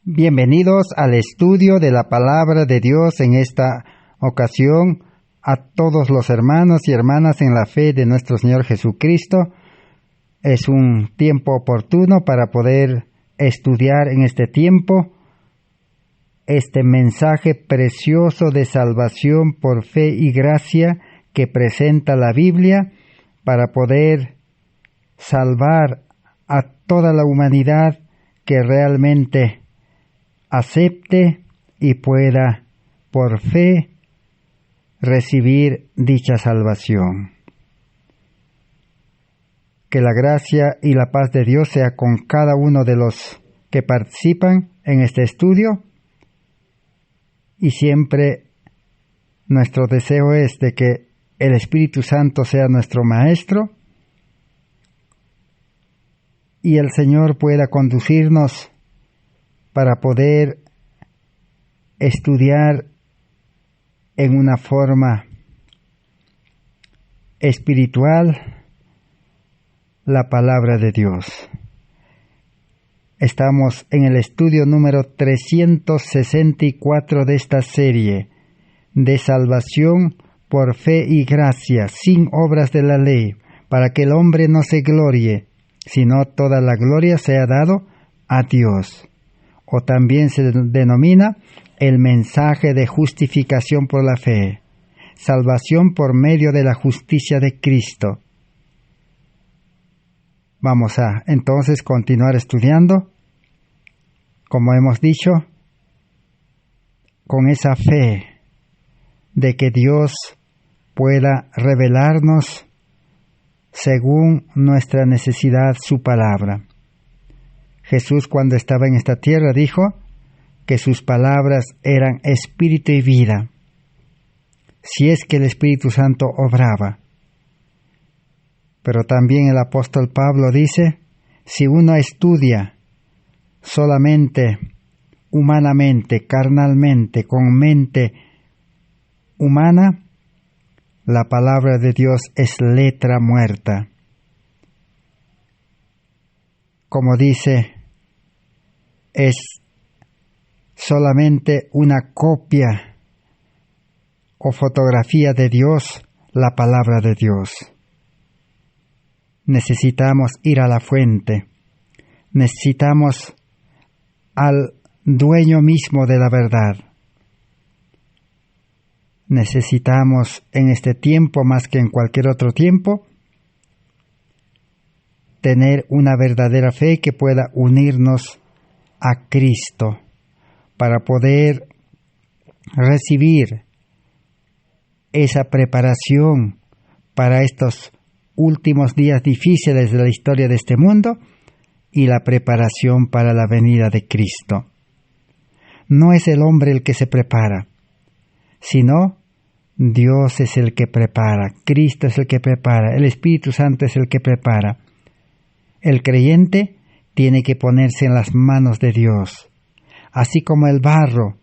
Bienvenidos al estudio de la Palabra de Dios en esta ocasión a todos los hermanos y hermanas en la fe de nuestro Señor Jesucristo. Es un tiempo oportuno para poder estudiar en este tiempo este mensaje precioso de salvación por fe y gracia que presenta la Biblia para poder salvar a toda la humanidad que realmente acepte y pueda por fe recibir dicha salvación. Que la gracia y la paz de Dios sea con cada uno de los que participan en este estudio, y siempre nuestro deseo es de que el Espíritu Santo sea nuestro Maestro y el Señor pueda conducirnos para poder estudiar en una forma espiritual la palabra de Dios. Estamos en el estudio número 364 de esta serie de salvación por fe y gracia, sin obras de la ley, para que el hombre no se glorie, sino toda la gloria sea dado a Dios. O también se denomina el mensaje de justificación por la fe, salvación por medio de la justicia de Cristo. Vamos a entonces continuar estudiando, como hemos dicho, con esa fe de que Dios pueda revelarnos según nuestra necesidad su palabra. Jesús, cuando estaba en esta tierra, dijo que sus palabras eran espíritu y vida, si es que el Espíritu Santo obraba. Pero también el apóstol Pablo dice, si uno estudia solamente humanamente, carnalmente, con mente humana, la palabra de Dios es letra muerta. Como dice, es solamente una copia o fotografía de Dios, la palabra de Dios. Necesitamos ir a la fuente, necesitamos al dueño mismo de la verdad. Necesitamos en este tiempo, más que en cualquier otro tiempo, tener una verdadera fe que pueda unirnos a Cristo para poder recibir esa preparación para estos últimos días difíciles de la historia de este mundo y la preparación para la venida de Cristo. No es el hombre el que se prepara, sino Dios es el que prepara, Cristo es el que prepara, el Espíritu Santo es el que prepara. El creyente tiene que ponerse en las manos de Dios, así como el barro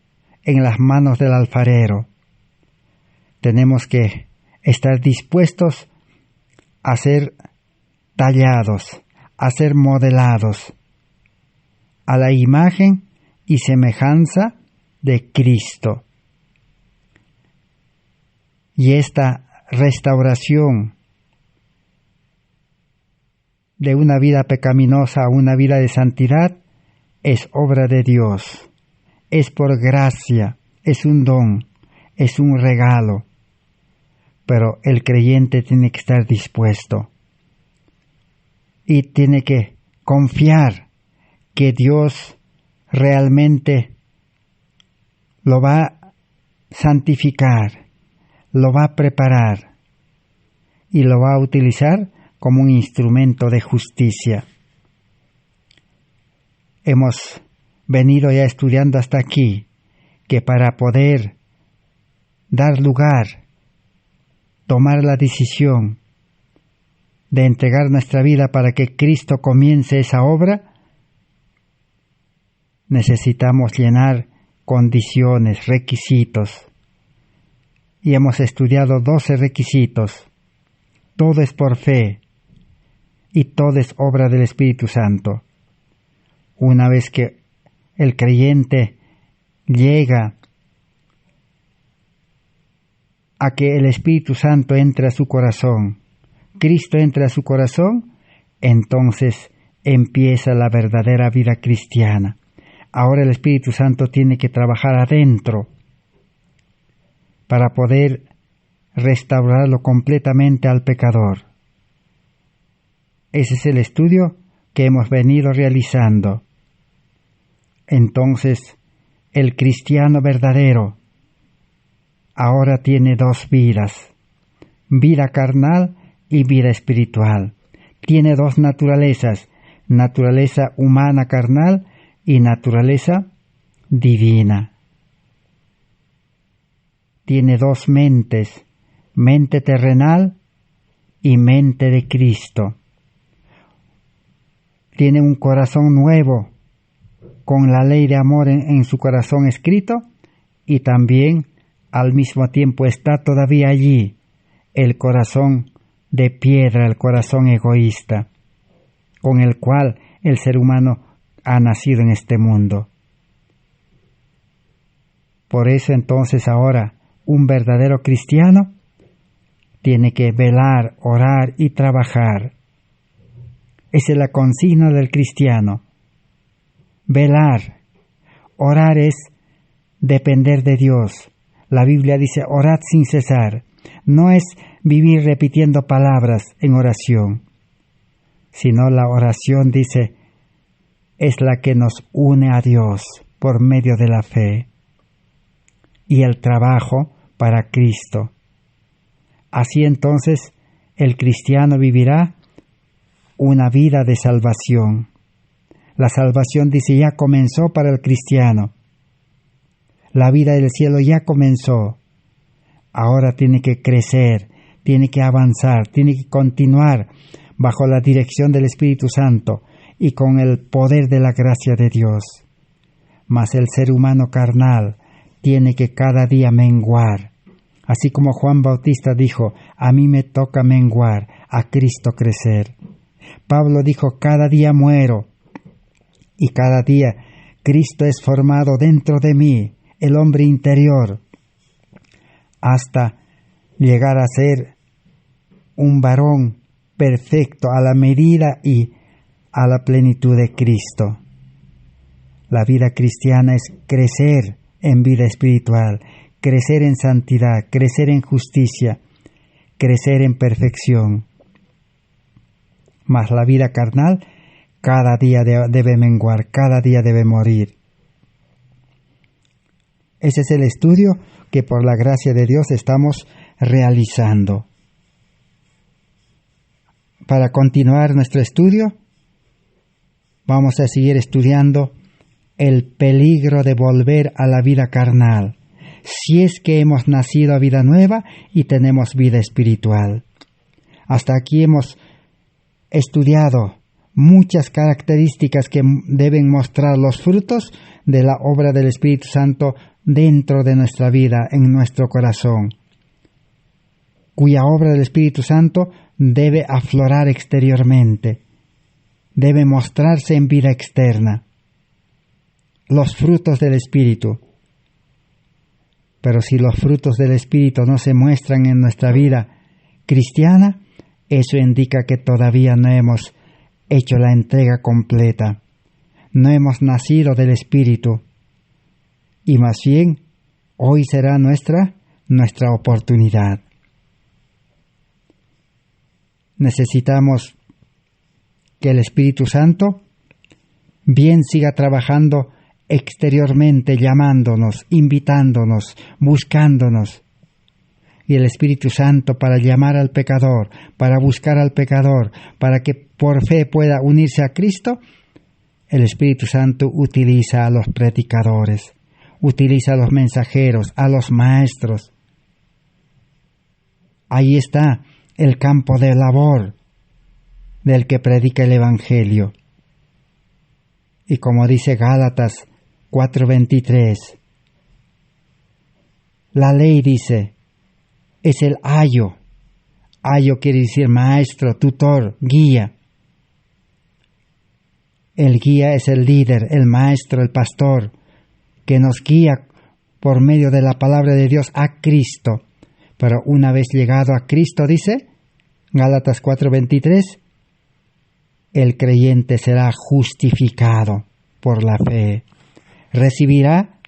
en las manos del alfarero. Tenemos que estar dispuestos a ser tallados, a ser modelados a la imagen y semejanza de Cristo. Y esta restauración de una vida pecaminosa a una vida de santidad es obra de Dios, es por gracia, es un don, es un regalo, pero el creyente tiene que estar dispuesto y tiene que confiar que Dios realmente lo va a santificar, lo va a preparar y lo va a utilizar como un instrumento de justicia. Hemos venido ya estudiando hasta aquí que para poder dar lugar, tomar la decisión de entregar nuestra vida para que Cristo comience esa obra, necesitamos llenar condiciones, requisitos. Y hemos estudiado 12 requisitos. Todo es por fe y todo es obra del Espíritu Santo. Una vez que el creyente llega a que el Espíritu Santo entre a su corazón, Cristo entra a su corazón, entonces empieza la verdadera vida cristiana. Ahora el Espíritu Santo tiene que trabajar adentro para poder restaurarlo completamente al pecador. Ese es el estudio que hemos venido realizando. Entonces, el cristiano verdadero ahora tiene dos vidas, vida carnal y vida espiritual. Tiene dos naturalezas, naturaleza humana carnal y naturaleza divina. Tiene dos mentes, mente terrenal y mente de Cristo. Tiene un corazón nuevo, con la ley de amor en su corazón escrito, y también al mismo tiempo está todavía allí el corazón de piedra, el corazón egoísta, con el cual el ser humano ha nacido en este mundo. Por eso entonces ahora un verdadero cristiano tiene que velar, orar y trabajar. Esa es la consigna del cristiano. Velar. Orar es depender de Dios. La Biblia dice, orad sin cesar. No es vivir repitiendo palabras en oración, sino la oración, dice, es la que nos une a Dios por medio de la fe y el trabajo para Cristo. Así entonces el cristiano vivirá una vida de salvación. La salvación, dice, ya comenzó para el cristiano. La vida del cielo ya comenzó. Ahora tiene que crecer, tiene que avanzar, tiene que continuar bajo la dirección del Espíritu Santo y con el poder de la gracia de Dios. Mas el ser humano carnal tiene que cada día menguar. Así como Juan Bautista dijo, a mí me toca menguar, a Cristo crecer. Pablo dijo, cada día muero, y cada día Cristo es formado dentro de mí, el hombre interior, hasta llegar a ser un varón perfecto a la medida y a la plenitud de Cristo. La vida cristiana es crecer en vida espiritual, crecer en santidad, crecer en justicia, crecer en perfección. Mas la vida carnal cada día debe menguar, cada día debe morir. Ese es el estudio que por la gracia de Dios estamos realizando. Para continuar nuestro estudio, vamos a seguir estudiando el peligro de volver a la vida carnal, si es que hemos nacido a vida nueva y tenemos vida espiritual. Hasta aquí hemos estudiado muchas características que deben mostrar los frutos de la obra del Espíritu Santo dentro de nuestra vida, en nuestro corazón, cuya obra del Espíritu Santo debe aflorar exteriormente, debe mostrarse en vida externa, los frutos del Espíritu. Pero si los frutos del Espíritu no se muestran en nuestra vida cristiana, eso indica que todavía no hemos hecho la entrega completa, no hemos nacido del Espíritu, y más bien hoy será nuestra oportunidad. Necesitamos que el Espíritu Santo bien siga trabajando exteriormente, llamándonos, invitándonos, buscándonos. Y el Espíritu Santo, para llamar al pecador, para buscar al pecador, para que por fe pueda unirse a Cristo, el Espíritu Santo utiliza a los predicadores, utiliza a los mensajeros, a los maestros. Ahí está el campo de labor del que predica el Evangelio. Y como dice Gálatas 4:23, la ley dice, es el ayo. Ayo quiere decir maestro, tutor, guía. El guía es el líder, el maestro, el pastor, que nos guía por medio de la palabra de Dios a Cristo. Pero una vez llegado a Cristo, dice Gálatas 4:23, el creyente será justificado por la fe. Recibirá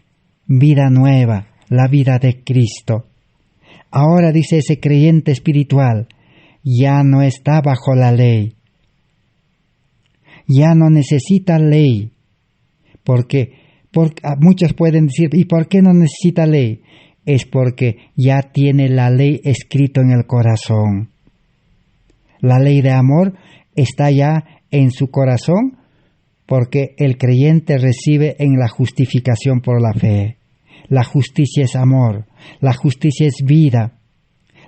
vida nueva, la vida de Cristo. Ahora, dice, ese creyente espiritual ya no está bajo la ley. Ya no necesita ley. Porque muchos pueden decir, ¿y por qué no necesita ley? Es porque ya tiene la ley escrito en el corazón. La ley de amor está ya en su corazón porque el creyente recibe en la justificación por la fe. La justicia es amor, la justicia es vida,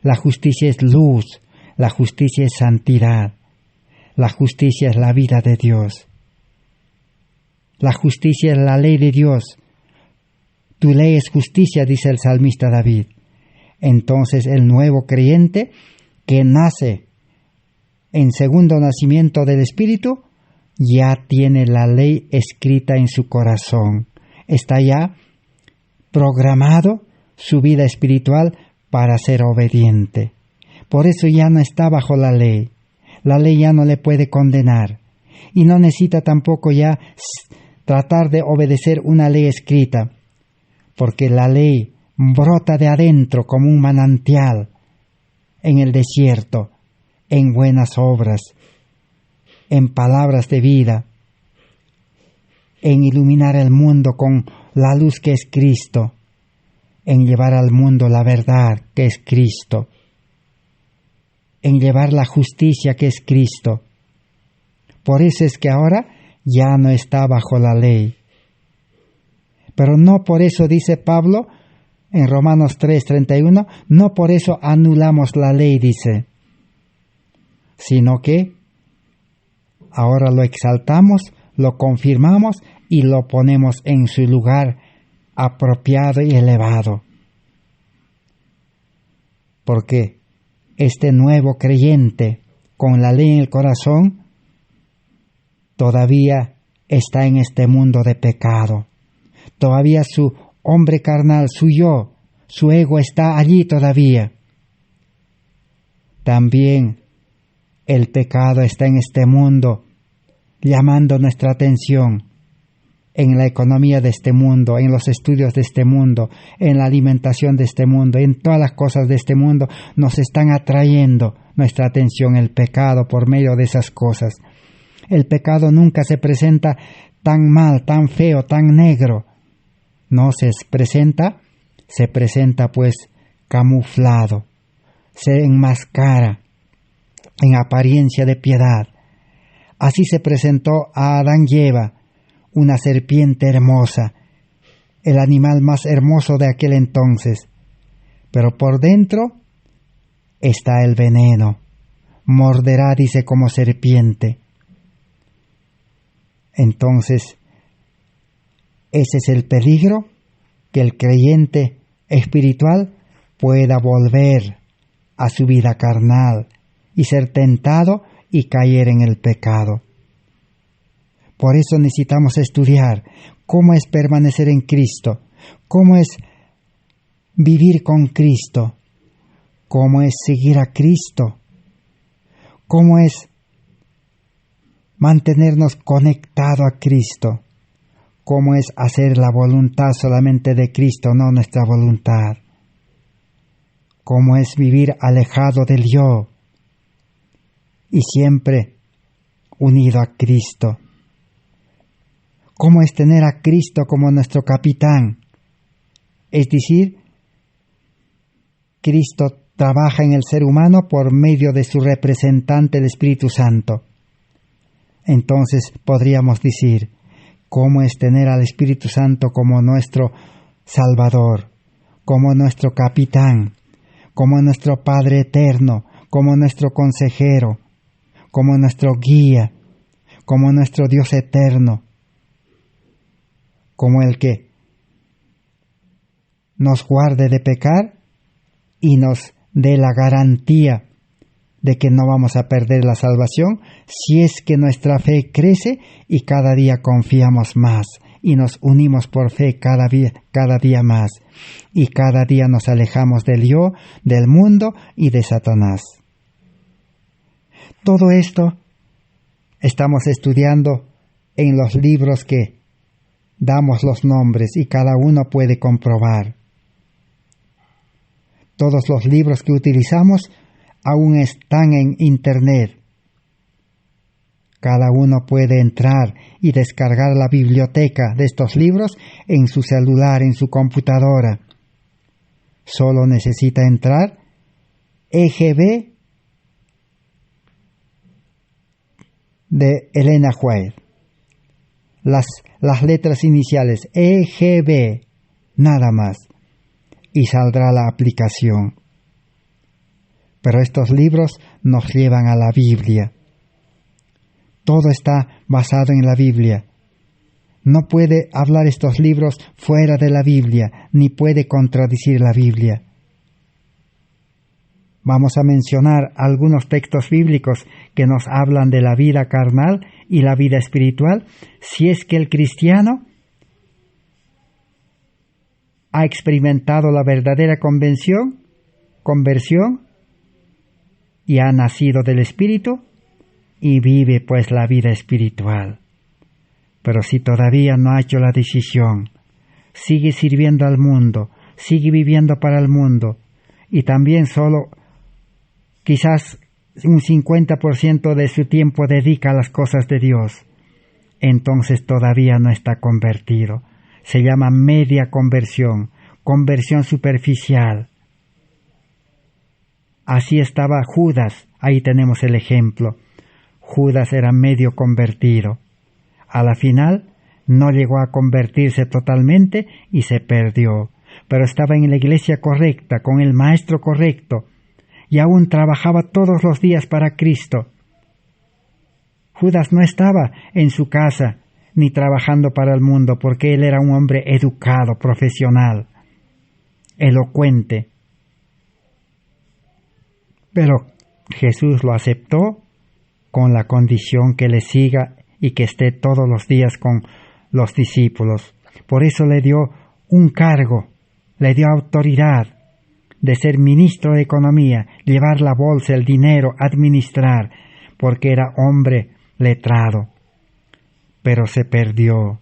la justicia es luz, la justicia es santidad, la justicia es la vida de Dios. La justicia es la ley de Dios. Tu ley es justicia, dice el salmista David. Entonces el nuevo creyente que nace en segundo nacimiento del Espíritu ya tiene la ley escrita en su corazón. Está ya programado su vida espiritual para ser obediente. Por eso ya no está bajo la ley. La ley ya no le puede condenar. Y no necesita tampoco ya tratar de obedecer una ley escrita, porque la ley brota de adentro como un manantial en el desierto, en buenas obras, en palabras de vida, en iluminar el mundo con la luz que es Cristo, en llevar al mundo la verdad que es Cristo, en llevar la justicia que es Cristo. Por eso es que ahora ya no está bajo la ley. Pero no por eso, dice Pablo en Romanos 3:31, no por eso anulamos la ley, dice, sino que ahora lo exaltamos, lo confirmamos y lo ponemos en su lugar apropiado y elevado. Porque este nuevo creyente con la ley en el corazón todavía está en este mundo de pecado. Todavía su hombre carnal, su yo, su ego está allí todavía. También el pecado está en este mundo, llamando nuestra atención en la economía de este mundo, en los estudios de este mundo, en la alimentación de este mundo, en todas las cosas de este mundo, nos están atrayendo nuestra atención el pecado por medio de esas cosas. El pecado nunca se presenta tan mal, tan feo, tan negro. No se presenta pues camuflado, se enmascara en apariencia de piedad. Así se presentó a Adán y Eva, una serpiente hermosa, el animal más hermoso de aquel entonces. Pero por dentro está el veneno, morderá, dice, como serpiente. Entonces, ese es el peligro, que el creyente espiritual pueda volver a su vida carnal y ser tentado y caer en el pecado. Por eso necesitamos estudiar cómo es permanecer en Cristo, cómo es vivir con Cristo, cómo es seguir a Cristo, cómo es mantenernos conectados a Cristo, cómo es hacer la voluntad solamente de Cristo, no nuestra voluntad, cómo es vivir alejado del yo y siempre unido a Cristo, cómo es tener a Cristo como nuestro capitán, es decir, Cristo trabaja en el ser humano por medio de su representante, el Espíritu Santo. Entonces podríamos decir, ¿cómo es tener al Espíritu Santo como nuestro Salvador, como nuestro capitán, como nuestro Padre eterno, como nuestro consejero, como nuestro guía, como nuestro Dios eterno, como el que nos guarde de pecar y nos dé la garantía de que no vamos a perder la salvación si es que nuestra fe crece y cada día confiamos más y nos unimos por fe cada día más y cada día nos alejamos del yo, del mundo y de Satanás. Todo esto estamos estudiando en los libros que damos los nombres y cada uno puede comprobar. Todos los libros que utilizamos aún están en Internet. Cada uno puede entrar y descargar la biblioteca de estos libros en su celular, en su computadora. Solo necesita entrar EGB de Elena White. Las letras iniciales EGB, nada más, y saldrá la aplicación. Pero estos libros nos llevan a la Biblia. Todo está basado en la Biblia. No puede hablar estos libros fuera de la Biblia, ni puede contradecir la Biblia. Vamos a mencionar algunos textos bíblicos que nos hablan de la vida carnal y la vida espiritual, si es que el cristiano ha experimentado la verdadera conversión y ha nacido del Espíritu y vive pues la vida espiritual. Pero si todavía no ha hecho la decisión, sigue sirviendo al mundo, sigue viviendo para el mundo y también solo quizás un 50% de su tiempo dedica a las cosas de Dios, entonces todavía no está convertido. Se llama media conversión, conversión superficial. Así estaba Judas, ahí tenemos el ejemplo. Judas era medio convertido. A la final no llegó a convertirse totalmente y se perdió, pero estaba en la iglesia correcta, con el maestro correcto, y aún trabajaba todos los días para Cristo. Judas no estaba en su casa ni trabajando para el mundo, porque él era un hombre educado, profesional, elocuente. Pero Jesús lo aceptó con la condición que le siga y que esté todos los días con los discípulos. Por eso le dio un cargo, le dio autoridad de ser ministro de Economía, llevar la bolsa, el dinero, administrar, porque era hombre letrado. Pero se perdió,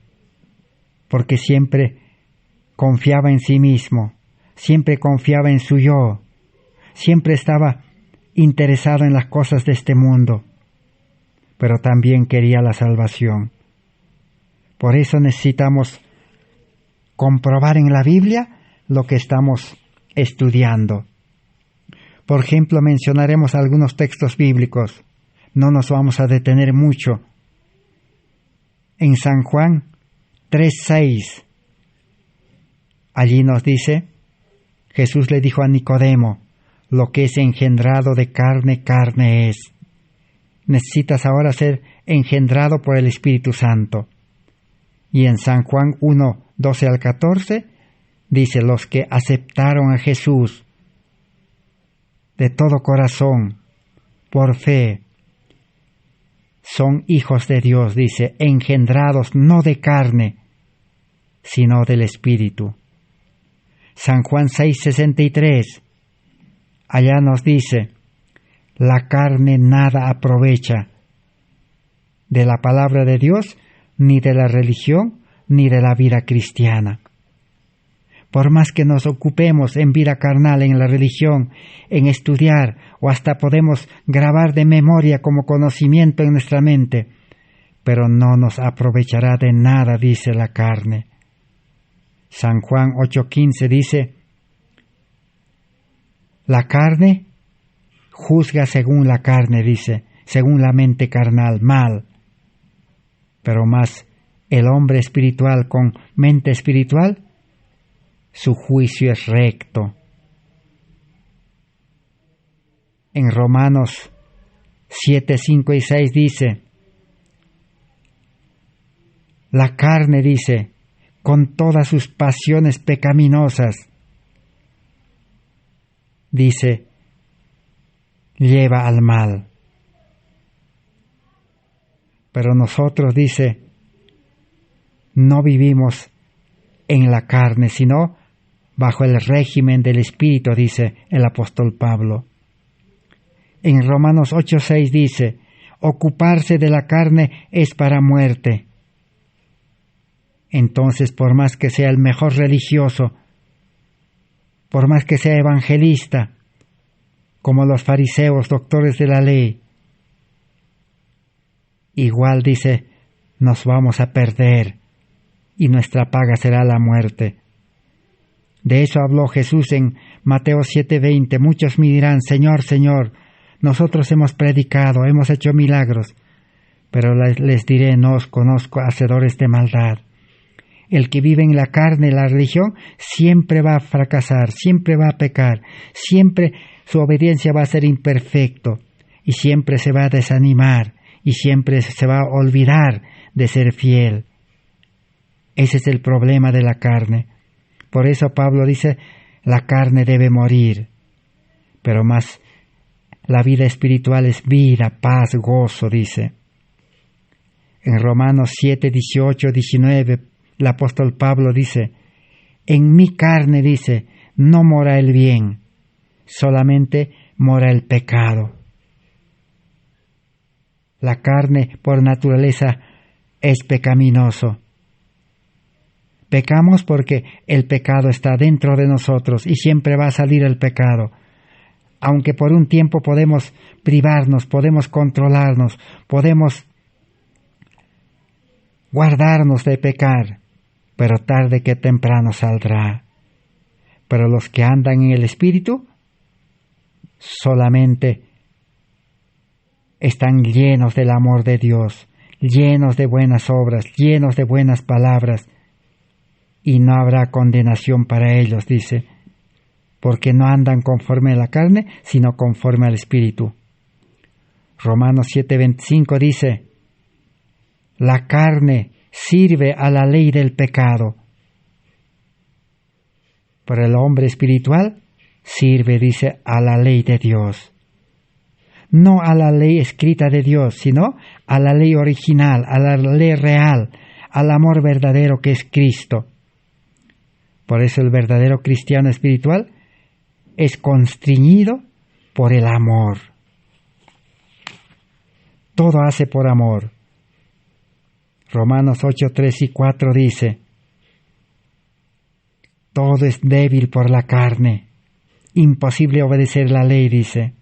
porque siempre confiaba en sí mismo, siempre confiaba en su yo, siempre estaba interesado en las cosas de este mundo, pero también quería la salvación. Por eso necesitamos comprobar en la Biblia lo que estamos estudiando. Por ejemplo, mencionaremos algunos textos bíblicos. No nos vamos a detener mucho. En San Juan 3:6, allí nos dice, Jesús le dijo a Nicodemo, lo que es engendrado de carne, carne es. Necesitas ahora ser engendrado por el Espíritu Santo. Y en San Juan 1:12 al 14, dice, los que aceptaron a Jesús de todo corazón, por fe, son hijos de Dios, dice, engendrados no de carne, sino del Espíritu. San Juan 6:63, allá nos dice, la carne nada aprovecha de la palabra de Dios, ni de la religión, ni de la vida cristiana. Por más que nos ocupemos en vida carnal, en la religión, en estudiar, o hasta podemos grabar de memoria como conocimiento en nuestra mente, pero no nos aprovechará de nada, dice la carne. San Juan 8:15 dice, la carne juzga según la carne, dice, según la mente carnal, mal. Pero más el hombre espiritual con mente espiritual, su juicio es recto. En Romanos 7:5 y 6 dice, la carne, dice, con todas sus pasiones pecaminosas, dice, lleva al mal. Pero nosotros, dice, no vivimos en la carne, sino bajo el régimen del Espíritu, dice el apóstol Pablo. En Romanos 8:6 dice, ocuparse de la carne es para muerte. Entonces, por más que sea el mejor religioso, por más que sea evangelista, como los fariseos, doctores de la ley, igual dice, nos vamos a perder y nuestra paga será la muerte. De eso habló Jesús en Mateo 7:20. Muchos me dirán, Señor, Señor, nosotros hemos predicado, hemos hecho milagros, pero les diré, no os conozco, hacedores de maldad. El que vive en la carne, la religión, siempre va a fracasar, siempre va a pecar, siempre su obediencia va a ser imperfecto y siempre se va a desanimar y siempre se va a olvidar de ser fiel. Ese es el problema de la carne. Por eso Pablo dice, la carne debe morir, pero más la vida espiritual es vida, paz, gozo, dice. En Romanos 7, 18, 19, el apóstol Pablo dice, en mi carne, dice, no mora el bien, solamente mora el pecado. La carne por naturaleza es pecaminoso. Pecamos porque el pecado está dentro de nosotros y siempre va a salir el pecado. Aunque por un tiempo podemos privarnos, podemos controlarnos, podemos guardarnos de pecar, pero tarde que temprano saldrá. Pero los que andan en el Espíritu solamente están llenos del amor de Dios, llenos de buenas obras, llenos de buenas palabras, y no habrá condenación para ellos, dice, porque no andan conforme a la carne, sino conforme al Espíritu. Romanos 7:25 dice, la carne sirve a la ley del pecado, pero el hombre espiritual sirve, dice, a la ley de Dios. No a la ley escrita de Dios, sino a la ley original, a la ley real, al amor verdadero que es Cristo. Por eso el verdadero cristiano espiritual es constreñido por el amor. Todo hace por amor. Romanos 8, 3 y 4 dice, todo es débil por la carne, imposible obedecer la ley, dice.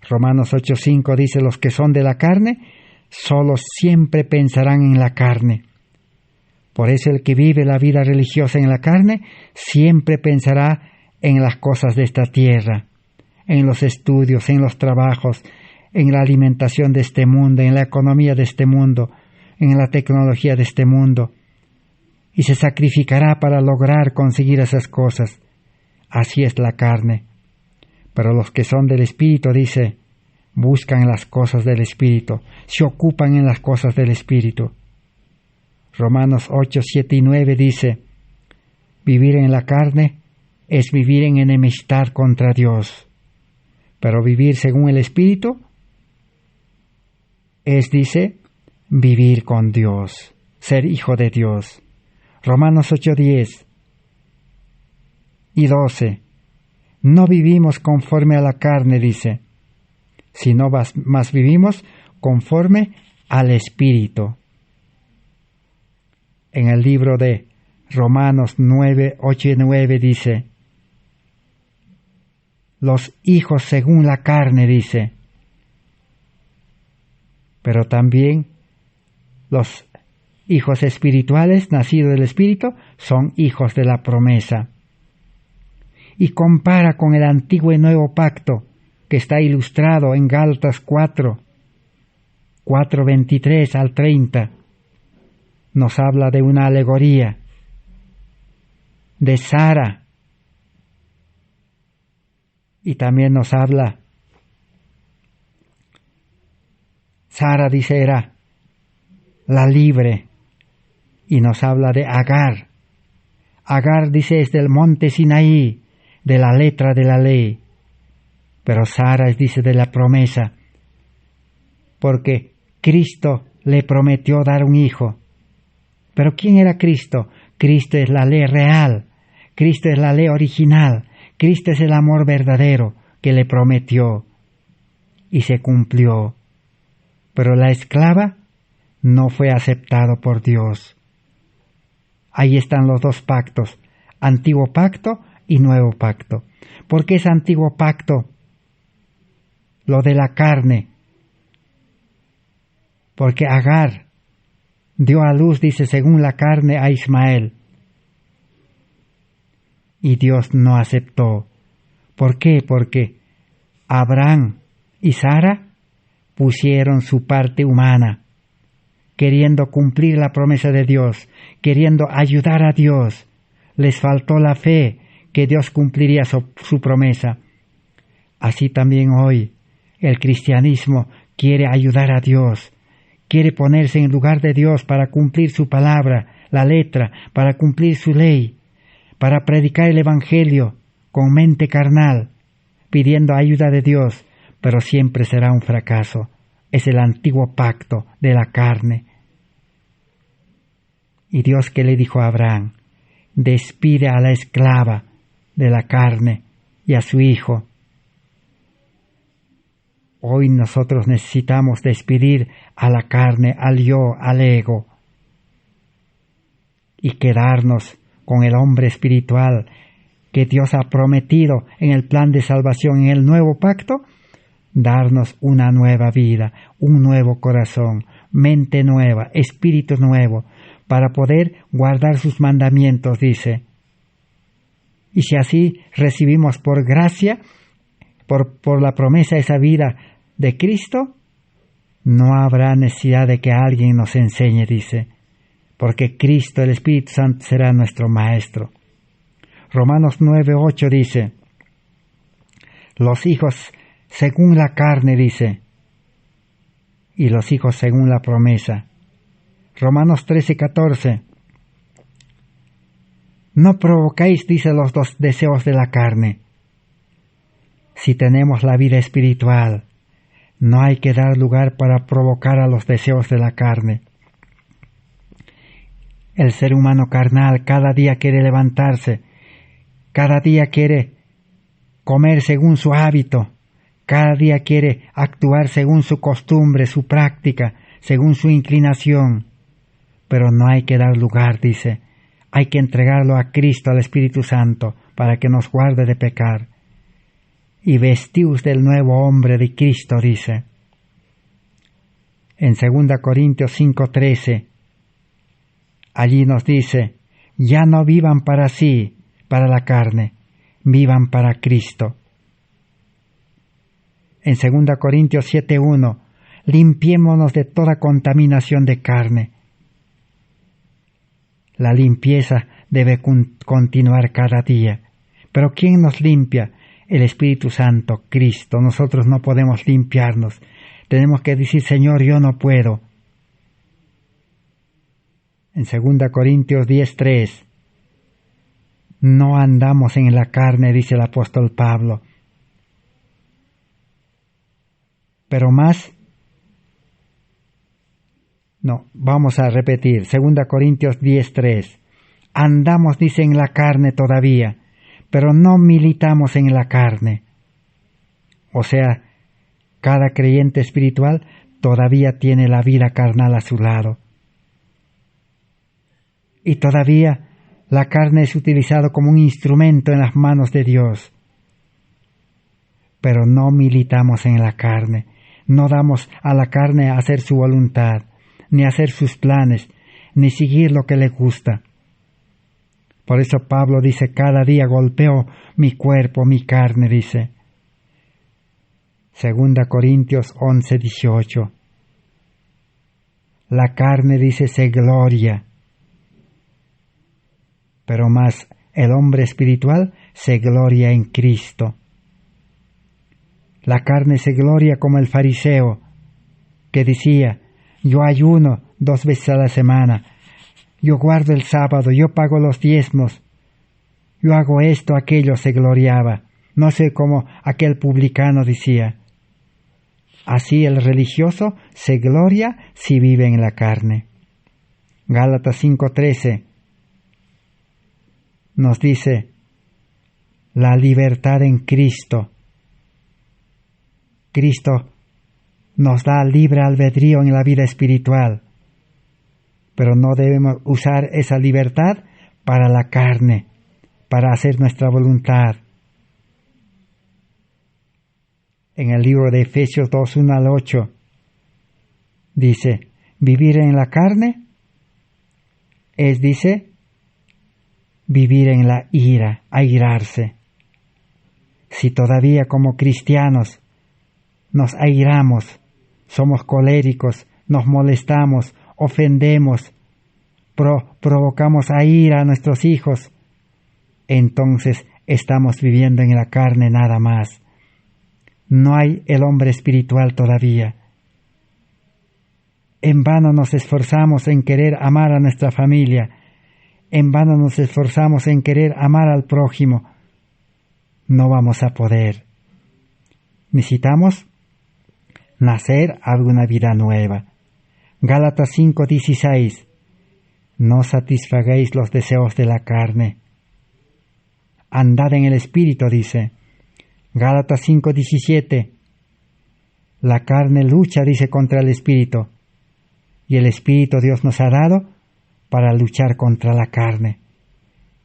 Romanos 8, 5 dice, los que son de la carne, solo siempre pensarán en la carne. Por eso el que vive la vida religiosa en la carne, siempre pensará en las cosas de esta tierra, en los estudios, en los trabajos, en la alimentación de este mundo, en la economía de este mundo, en la tecnología de este mundo, y se sacrificará para lograr conseguir esas cosas. Así es la carne. Pero los que son del Espíritu, dice, buscan las cosas del Espíritu, se ocupan en las cosas del Espíritu. Romanos 8, 7 y 9 dice, vivir en la carne es vivir en enemistad contra Dios, pero vivir según el Espíritu es, dice, vivir con Dios, ser hijo de Dios. Romanos 8, 10 y 12, no vivimos conforme a la carne, dice, sino más vivimos conforme al Espíritu. En el libro de Romanos 9, 8 y 9 dice, los hijos según la carne, dice, pero también los hijos espirituales, nacidos del Espíritu, son hijos de la promesa. Y compara con el antiguo y nuevo pacto, que está ilustrado en Gálatas 4, 23 al 30. Nos habla de una alegoría de Sara, y también nos habla, Sara dice era la libre, y nos habla de Agar. Agar dice es del monte Sinaí, de la letra de la ley. Pero Sara dice de la promesa, porque Cristo le prometió dar un hijo. ¿Pero quién era Cristo? Cristo es la ley real, Cristo es la ley original, Cristo es el amor verdadero que le prometió y se cumplió. Pero la esclava no fue aceptado por Dios. Ahí están los dos pactos, antiguo pacto y nuevo pacto. ¿Por qué es antiguo pacto? Lo de la carne. Porque Agar dio a luz, dice, según la carne a Ismael. Y Dios no aceptó. ¿Por qué? Porque Abraham y Sara pusieron su parte humana, queriendo cumplir la promesa de Dios, queriendo ayudar a Dios. Les faltó la fe que Dios cumpliría su promesa. Así también hoy el cristianismo quiere ayudar a Dios, quiere ponerse en lugar de Dios para cumplir su palabra, la letra, para cumplir su ley, para predicar el evangelio con mente carnal, pidiendo ayuda de Dios, pero siempre será un fracaso. Es el antiguo pacto de la carne. Y Dios, que le dijo a Abraham, despide a la esclava de la carne y a su hijo. Hoy nosotros necesitamos despedir a la carne, al yo, al ego, y quedarnos con el hombre espiritual que Dios ha prometido en el plan de salvación, en el nuevo pacto, darnos una nueva vida, un nuevo corazón, mente nueva, espíritu nuevo, para poder guardar sus mandamientos, dice. Y si así recibimos por gracia, por la promesa esa vida de Cristo, no habrá necesidad de que alguien nos enseñe, dice, porque Cristo, el Espíritu Santo, será nuestro Maestro. Romanos 9:8 dice, los hijos según la carne, dice, y los hijos según la promesa. Romanos 13:14, no provocáis, dice, los dos deseos de la carne. Si tenemos la vida espiritual, no hay que dar lugar para provocar a los deseos de la carne. El ser humano carnal cada día quiere levantarse, cada día quiere comer según su hábito, cada día quiere actuar según su costumbre, su práctica, según su inclinación. Pero no hay que dar lugar, dice, hay que entregarlo a Cristo, al Espíritu Santo, para que nos guarde de pecar. Y vestíos del nuevo hombre de Cristo, dice. En 2 Corintios 5:13, allí nos dice, ya no vivan para sí, para la carne, vivan para Cristo. En 2 Corintios 7:1, limpiémonos de toda contaminación de carne. La limpieza debe continuar cada día. Pero ¿quién nos limpia? El Espíritu Santo, Cristo. Nosotros no podemos limpiarnos. Tenemos que decir, Señor, yo no puedo. En 2 Corintios 10:3, no andamos en la carne, dice el apóstol Pablo. Pero más, no, vamos a repetir, 2 Corintios 10:3, andamos, dice, en la carne todavía, pero no militamos en la carne. O sea, cada creyente espiritual todavía tiene la vida carnal a su lado. Y todavía la carne es utilizada como un instrumento en las manos de Dios. Pero no militamos en la carne, no damos a la carne a hacer su voluntad, ni hacer sus planes, ni seguir lo que le gusta. Por eso Pablo dice, cada día golpeo mi cuerpo, mi carne, dice. 2 Corintios 11:18. La carne, dice, se gloria, pero más el hombre espiritual se gloria en Cristo. La carne se gloria como el fariseo, que decía, yo ayuno 2 veces a la semana, yo guardo el sábado, yo pago los diezmos, yo hago esto, aquello, se gloriaba. No sé cómo aquel publicano decía, así el religioso se gloria si vive en la carne. Gálatas 5:13 nos dice, la libertad en Cristo. Cristo nos da libre albedrío en la vida espiritual, pero no debemos usar esa libertad para la carne, para hacer nuestra voluntad. En el libro de Efesios 2:1-8 dice, vivir en la carne es, dice, vivir en la ira, airarse. Si todavía como cristianos nos airamos, somos coléricos, nos molestamos, ofendemos, provocamos a ira a nuestros hijos, entonces estamos viviendo en la carne nada más. No hay el hombre espiritual todavía. En vano nos esforzamos en querer amar a nuestra familia, en vano nos esforzamos en querer amar al prójimo. No vamos a poder. Necesitamos nacer a una vida nueva. Gálatas 5:16. No satisfagáis los deseos de la carne. Andad en el Espíritu, dice. Gálatas 5:17. La carne lucha, dice, contra el Espíritu. Y el Espíritu Dios nos ha dado para luchar contra la carne.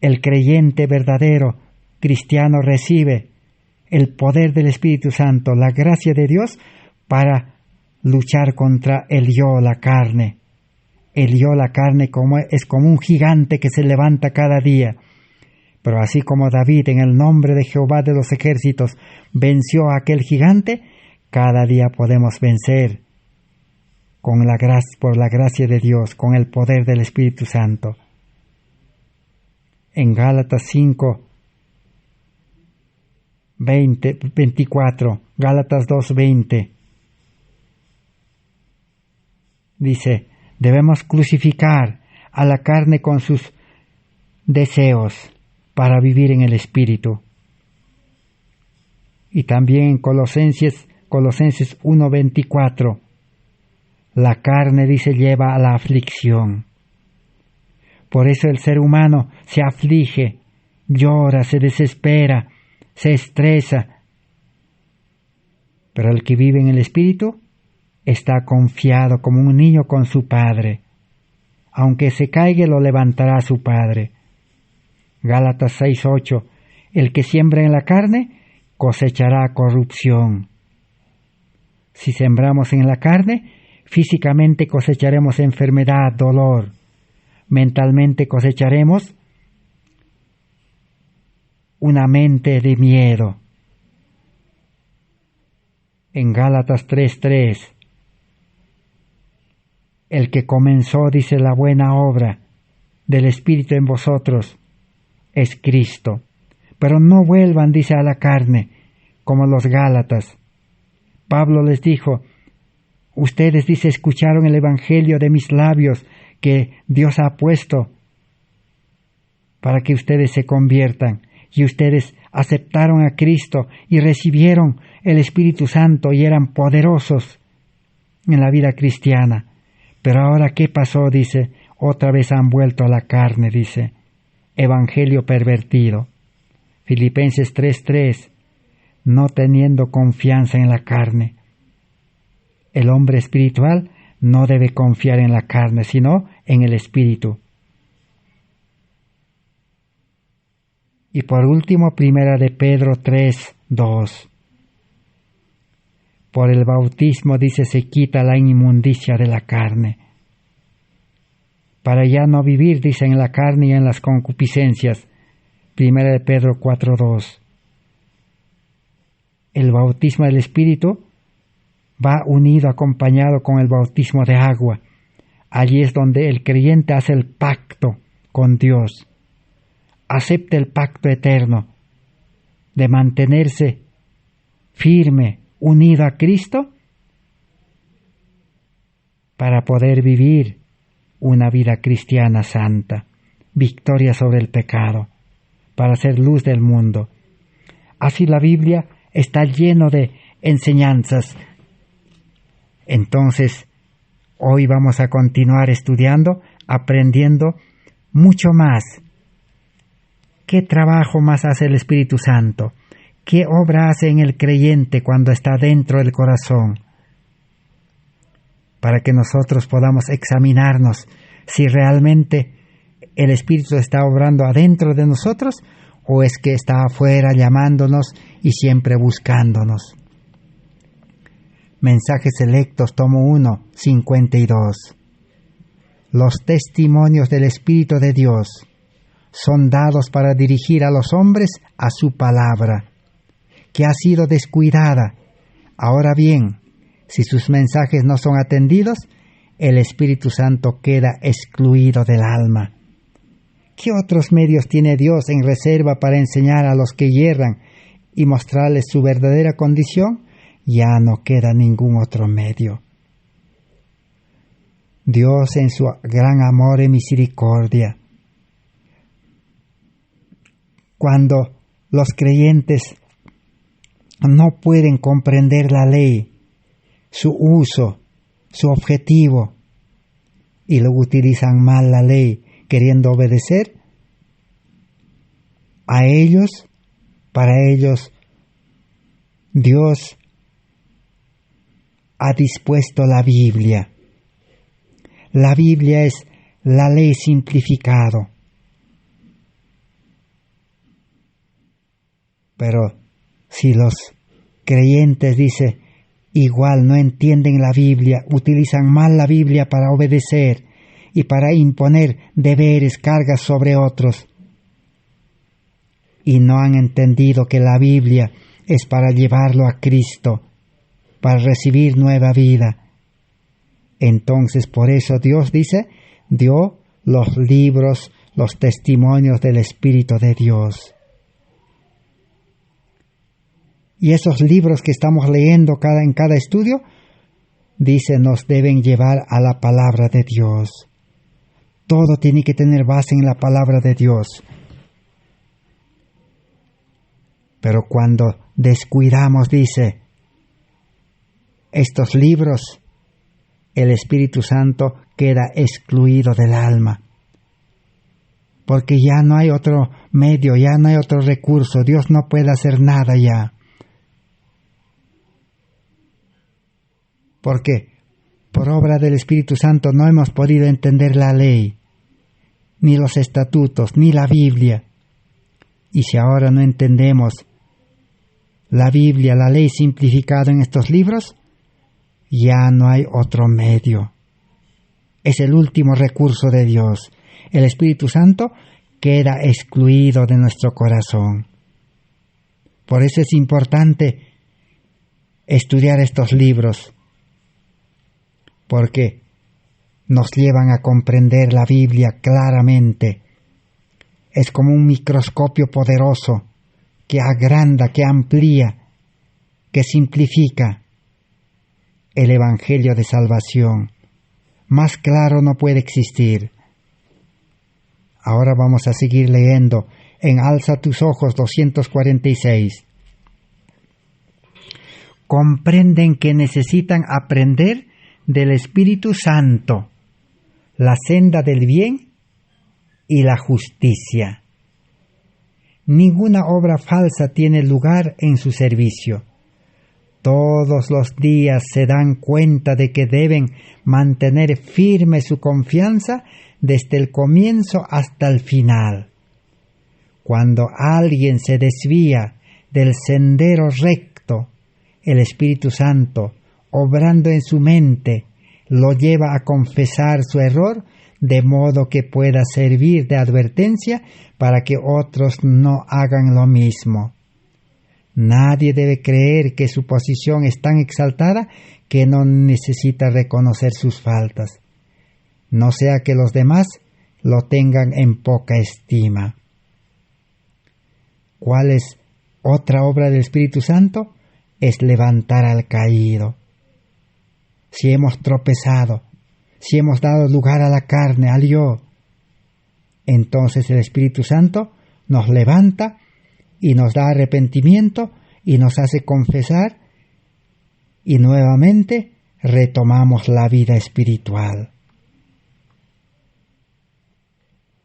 El creyente verdadero, cristiano, recibe el poder del Espíritu Santo, la gracia de Dios, para luchar contra el yo, la carne. El yo, la carne, es como un gigante que se levanta cada día. Pero así como David, en el nombre de Jehová de los ejércitos, venció a aquel gigante, cada día podemos vencer por la gracia de Dios, con el poder del Espíritu Santo. En Gálatas 5:24, Gálatas 2:20, dice, debemos crucificar a la carne con sus deseos para vivir en el Espíritu. Y también en Colosenses 1:24, la carne, dice, lleva a la aflicción. Por eso el ser humano se aflige, llora, se desespera, se estresa. Pero el que vive en el Espíritu está confiado como un niño con su padre. Aunque se caiga, lo levantará su padre. Gálatas 6:8. El que siembra en la carne cosechará corrupción. Si sembramos en la carne, físicamente cosecharemos enfermedad, dolor. Mentalmente cosecharemos una mente de miedo. En Gálatas 3:3, el que comenzó, dice, la buena obra del Espíritu en vosotros es Cristo. Pero no vuelvan, dice, a la carne, como los Gálatas. Pablo les dijo, ustedes, dice, escucharon el evangelio de mis labios que Dios ha puesto para que ustedes se conviertan, y ustedes aceptaron a Cristo y recibieron el Espíritu Santo y eran poderosos en la vida cristiana. Pero ahora, ¿qué pasó? Dice, otra vez han vuelto a la carne, dice, evangelio pervertido. Filipenses 3:3, no teniendo confianza en la carne. El hombre espiritual no debe confiar en la carne, sino en el Espíritu. Y por último, primera de Pedro 3:2. Por el bautismo, dice, se quita la inmundicia de la carne, para ya no vivir, dice, en la carne y en las concupiscencias. Primera de Pedro 4:2. El bautismo del Espíritu va unido, acompañado con el bautismo de agua. Allí es donde el creyente hace el pacto con Dios. Acepta el pacto eterno de mantenerse firme, unido a Cristo, para poder vivir una vida cristiana santa, victoria sobre el pecado, para ser luz del mundo. Así la Biblia está lleno de enseñanzas. Entonces, hoy vamos a continuar estudiando, aprendiendo mucho más. ¿Qué trabajo más hace el Espíritu Santo? ¿Qué obra hace en el creyente cuando está dentro del corazón? Para que nosotros podamos examinarnos si realmente el Espíritu está obrando adentro de nosotros o es que está afuera llamándonos y siempre buscándonos. Mensajes selectos, tomo 1, 52. Los testimonios del Espíritu de Dios son dados para dirigir a los hombres a su palabra, que ha sido descuidada. Ahora bien, si sus mensajes no son atendidos, el Espíritu Santo queda excluido del alma. ¿Qué otros medios tiene Dios en reserva para enseñar a los que yerran y mostrarles su verdadera condición? Ya no queda ningún otro medio. Dios, en su gran amor y misericordia, cuando los creyentes no pueden comprender la ley, su uso, su objetivo, y lo utilizan mal la ley, queriendo obedecer, para ellos, Dios ha dispuesto la Biblia. La Biblia es la ley simplificado. Pero si los creyentes, igual no entienden la Biblia, utilizan mal la Biblia para obedecer y para imponer deberes, cargas sobre otros, y no han entendido que la Biblia es para llevarlo a Cristo, para recibir nueva vida. Entonces, por eso Dios dio los libros, los testimonios del Espíritu de Dios. Y esos libros que estamos leyendo en cada estudio, nos deben llevar a la palabra de Dios. Todo tiene que tener base en la palabra de Dios. Pero cuando descuidamos, estos libros, el Espíritu Santo queda excluido del alma. Porque ya no hay otro medio, ya no hay otro recurso. Dios no puede hacer nada ya. Porque por obra del Espíritu Santo no hemos podido entender la ley, ni los estatutos, ni la Biblia. Y si ahora no entendemos la Biblia, la ley simplificada en estos libros, ya no hay otro medio. Es el último recurso de Dios. El Espíritu Santo queda excluido de nuestro corazón. Por eso es importante estudiar estos libros, porque nos llevan a comprender la Biblia claramente. Es como un microscopio poderoso que agranda, que amplía, que simplifica el Evangelio de salvación. Más claro no puede existir. Ahora vamos a seguir leyendo en Alza tus ojos 246. Comprenden que necesitan aprender del Espíritu Santo la senda del bien y la justicia. Ninguna obra falsa tiene lugar en su servicio. Todos los días se dan cuenta de que deben mantener firme su confianza desde el comienzo hasta el final. Cuando alguien se desvía del sendero recto, el Espíritu Santo, obrando en su mente, lo lleva a confesar su error, de modo que pueda servir de advertencia para que otros no hagan lo mismo. Nadie debe creer que su posición es tan exaltada que no necesita reconocer sus faltas, no sea que los demás lo tengan en poca estima. ¿Cuál es otra obra del Espíritu Santo? Es levantar al caído. Si hemos tropezado, si hemos dado lugar a la carne, al yo, entonces el Espíritu Santo nos levanta y nos da arrepentimiento y nos hace confesar y nuevamente retomamos la vida espiritual.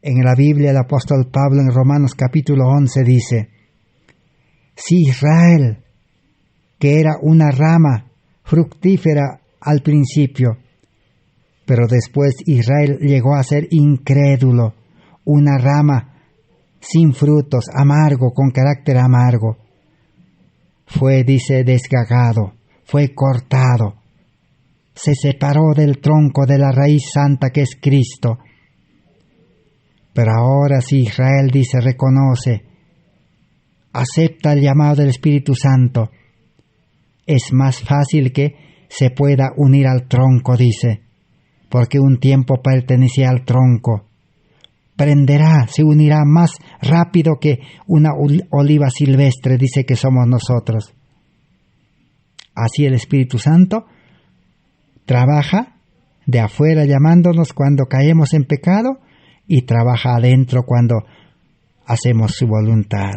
En la Biblia el apóstol Pablo en Romanos capítulo 11 dice: si Israel, que era una rama fructífera al principio, pero después Israel llegó a ser incrédulo, una rama sin frutos, amargo, con carácter amargo, fue, dice, desgagado, fue cortado, se separó del tronco de la raíz santa que es Cristo. Pero ahora si Israel, dice, reconoce, acepta el llamado del Espíritu Santo, es más fácil que se pueda unir al tronco, dice, porque un tiempo pertenecía al tronco. Prenderá, se unirá más rápido que una oliva silvestre, dice que somos nosotros. Así el Espíritu Santo trabaja de afuera llamándonos cuando caemos en pecado y trabaja adentro cuando hacemos su voluntad.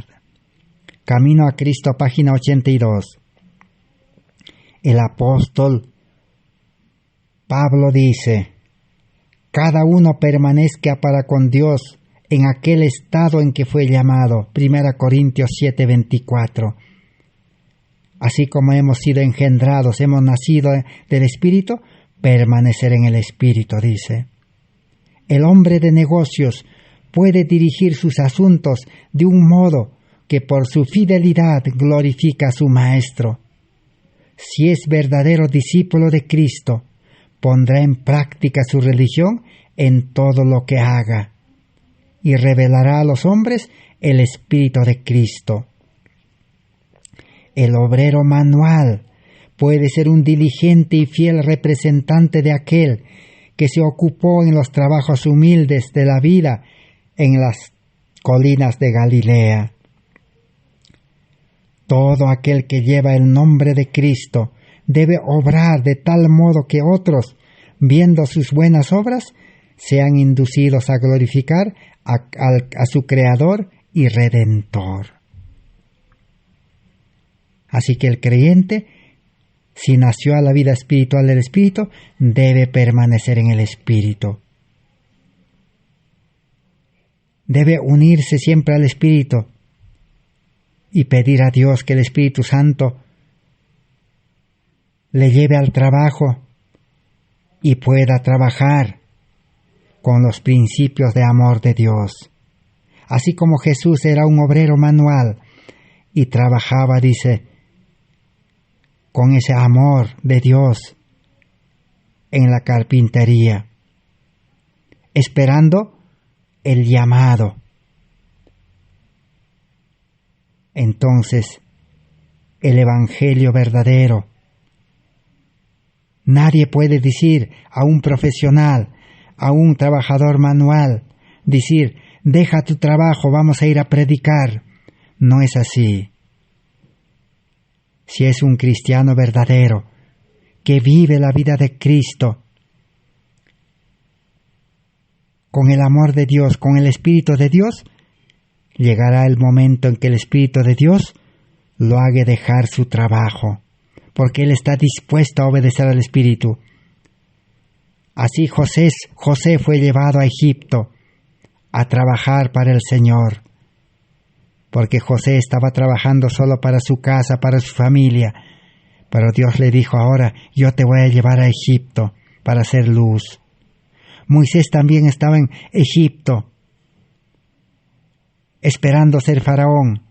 Camino a Cristo, página 82. El apóstol Pablo dice: cada uno permanezca para con Dios en aquel estado en que fue llamado. 1 Corintios 7:24. Así como hemos sido engendrados, hemos nacido del Espíritu, permanecer en el Espíritu, dice. El hombre de negocios puede dirigir sus asuntos de un modo que por su fidelidad glorifica a su maestro. Si es verdadero discípulo de Cristo, pondrá en práctica su religión en todo lo que haga y revelará a los hombres el Espíritu de Cristo. El obrero manual puede ser un diligente y fiel representante de aquel que se ocupó en los trabajos humildes de la vida en las colinas de Galilea. Todo aquel que lleva el nombre de Cristo debe obrar de tal modo que otros, viendo sus buenas obras, sean inducidos a glorificar a su Creador y Redentor. Así que el creyente, si nació a la vida espiritual del Espíritu, debe permanecer en el Espíritu. Debe unirse siempre al Espíritu y pedir a Dios que el Espíritu Santo le lleve al trabajo y pueda trabajar con los principios de amor de Dios. Así como Jesús era un obrero manual y trabajaba, dice, con ese amor de Dios en la carpintería, esperando el llamado. Entonces, el Evangelio verdadero. Nadie puede decir a un profesional, a un trabajador manual, decir, deja tu trabajo, vamos a ir a predicar. No es así. Si es un cristiano verdadero, que vive la vida de Cristo, con el amor de Dios, con el Espíritu de Dios, llegará el momento en que el Espíritu de Dios lo haga dejar su trabajo, porque él está dispuesto a obedecer al Espíritu. Así José fue llevado a Egipto a trabajar para el Señor, porque José estaba trabajando solo para su casa, para su familia, pero Dios le dijo: ahora yo te voy a llevar a Egipto para hacer luz. Moisés también estaba en Egipto, esperando ser faraón,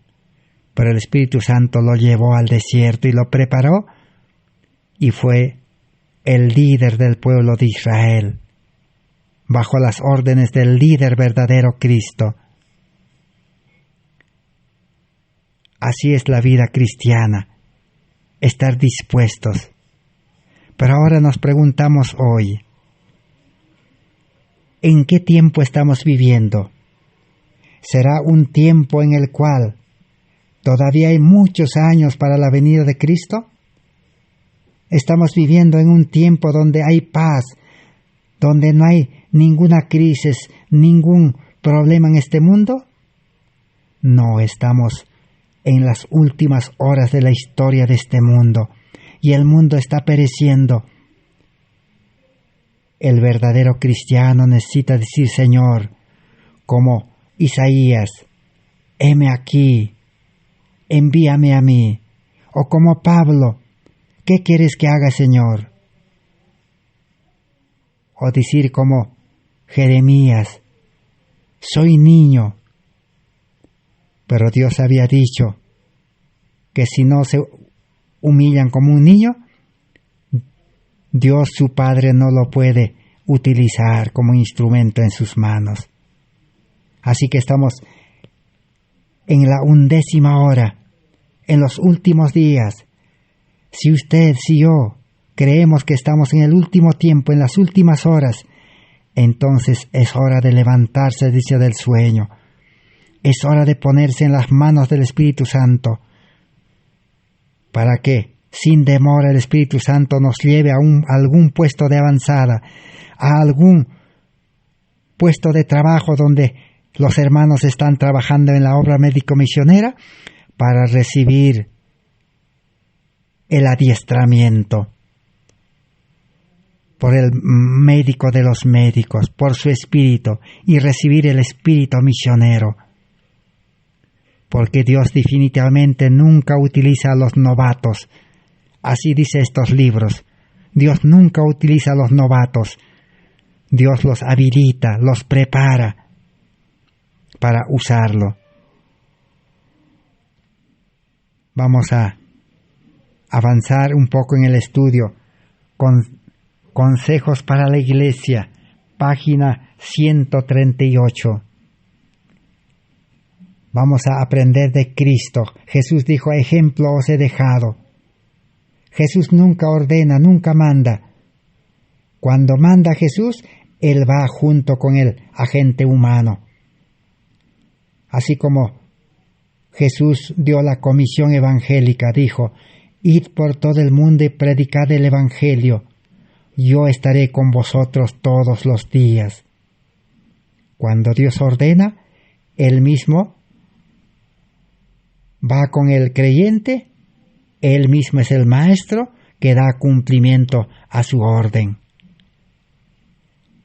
pero el Espíritu Santo lo llevó al desierto y lo preparó, y fue el líder del pueblo de Israel, bajo las órdenes del líder verdadero Cristo. Así es la vida cristiana, estar dispuestos. Pero ahora nos preguntamos hoy, ¿en qué tiempo estamos viviendo? ¿Será un tiempo en el cual todavía hay muchos años para la venida de Cristo? ¿Estamos viviendo en un tiempo donde hay paz, donde no hay ninguna crisis, ningún problema en este mundo? No, estamos en las últimas horas de la historia de este mundo, y el mundo está pereciendo. El verdadero cristiano necesita decir: Señor, como Isaías, heme aquí, envíame a mí. O como Pablo, ¿qué quieres que haga, Señor? O decir como Jeremías: soy niño. Pero Dios había dicho que si no se humillan como un niño, Dios su Padre no lo puede utilizar como instrumento en sus manos. Así que estamos en la 11ª hora, en los últimos días. Si usted, si yo, creemos que estamos en el último tiempo, en las últimas horas, entonces es hora de levantarse, dice, del sueño. Es hora de ponerse en las manos del Espíritu Santo, para que, sin demora, el Espíritu Santo nos lleve a algún puesto de avanzada, a algún puesto de trabajo donde los hermanos están trabajando en la obra médico-misionera, para recibir el adiestramiento por el médico de los médicos, por su espíritu, y recibir el espíritu misionero. Porque Dios definitivamente nunca utiliza a los novatos. Así dice estos libros. Dios nunca utiliza a los novatos. Dios los habilita, los prepara para usarlo. Vamos a avanzar un poco en el estudio con Consejos para la Iglesia, página 138. Vamos a aprender de Cristo. Jesús dijo: ejemplo os he dejado. Jesús nunca ordena, nunca manda. Cuando manda Jesús, Él va junto con el agente humano. Así como Jesús dio la comisión evangélica, dijo: id por todo el mundo y predicad el Evangelio. Yo estaré con vosotros todos los días. Cuando Dios ordena, Él mismo va con el creyente. Él mismo es el maestro que da cumplimiento a su orden.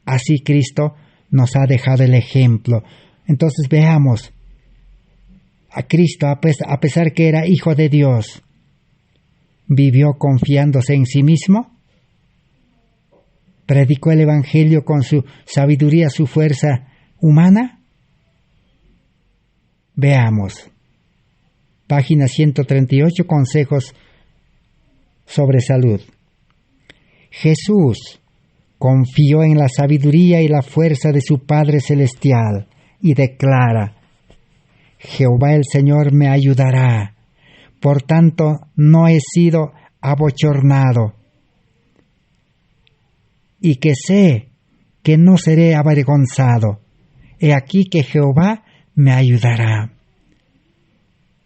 Así Cristo nos ha dejado el ejemplo. Entonces veamos a Cristo, a pesar que era Hijo de Dios, vivió confiándose en sí mismo, predicó el Evangelio con su sabiduría, su fuerza humana. Veamos. Página 138, Consejos sobre salud. Jesús confió en la sabiduría y la fuerza de su Padre Celestial y declara: Jehová el Señor me ayudará, por tanto no he sido abochornado, y que sé que no seré avergonzado. He aquí que Jehová me ayudará.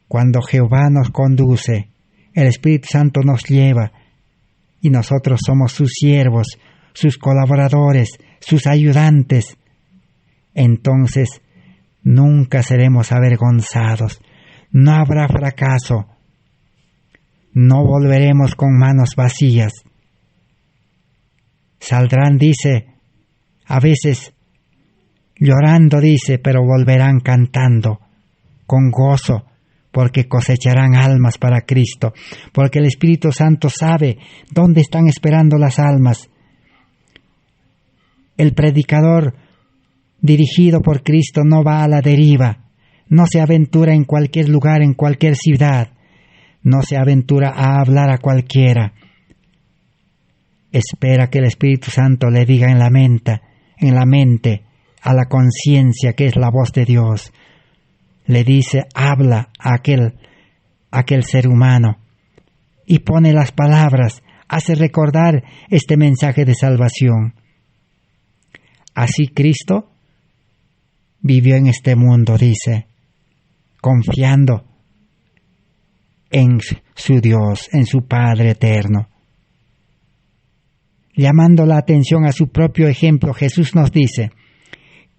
Cuando Jehová nos conduce, el Espíritu Santo nos lleva, y nosotros somos sus siervos, sus colaboradores, sus ayudantes, entonces nunca seremos avergonzados, no habrá fracaso, no volveremos con manos vacías. Saldrán, dice, a veces llorando, dice, pero volverán cantando, con gozo, porque cosecharán almas para Cristo, porque el Espíritu Santo sabe dónde están esperando las almas. El predicador dirigido por Cristo no va a la deriva, no se aventura en cualquier lugar, en cualquier ciudad, no se aventura a hablar a cualquiera. Espera que el Espíritu Santo le diga en la mente, a la conciencia, que es la voz de Dios. Le dice: habla a aquel ser humano, y pone las palabras, hace recordar este mensaje de salvación. Así Cristo vivió en este mundo, dice, confiando en su Dios, en su Padre eterno. Llamando la atención a su propio ejemplo, Jesús nos dice: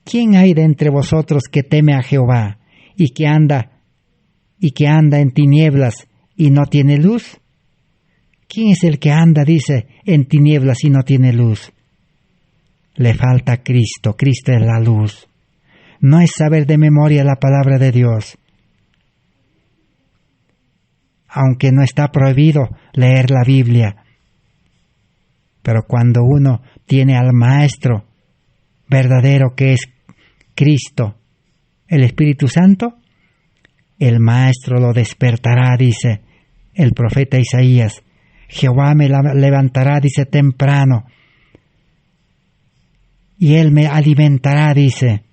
¿quién hay de entre vosotros que teme a Jehová y que anda y que anda en tinieblas y no tiene luz? ¿Quién es el que anda, dice, en tinieblas y no tiene luz? Le falta Cristo. Cristo es la luz. No es saber de memoria la palabra de Dios. Aunque no está prohibido leer la Biblia. Pero cuando uno tiene al Maestro verdadero que es Cristo, el Espíritu Santo, el Maestro lo despertará, dice el profeta Isaías. Jehová me levantará, dice, temprano, y Él me alimentará, dice,